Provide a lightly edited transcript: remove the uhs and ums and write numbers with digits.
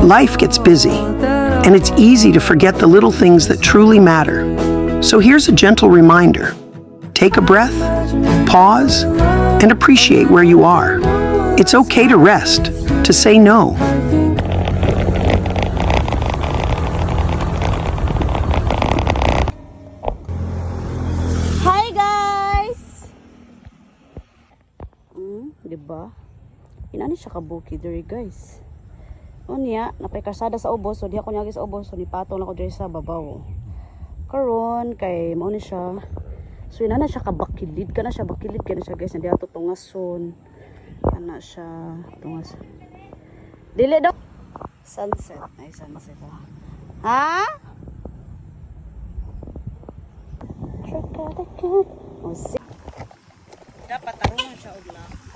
Life gets busy, and it's easy to forget the little things that truly matter. So here's a gentle reminder. Take a breath, pause, and appreciate where you are. It's okay to rest, to say no. Hi guys! Diba? Inani siya kabuki diri guys. Unya, napay kasada sa ubos, so di ako nyagi sa ubos, so nipatong ako diri sa babaw. Karon kay mao ni siya. So ina na siya kabakilid, kana siya bakilid kana siya guys, na di ato tungason. Kana siya tungas. Dili daw sunset, ay sunset. Ha? Oh, dapat tarungan siya og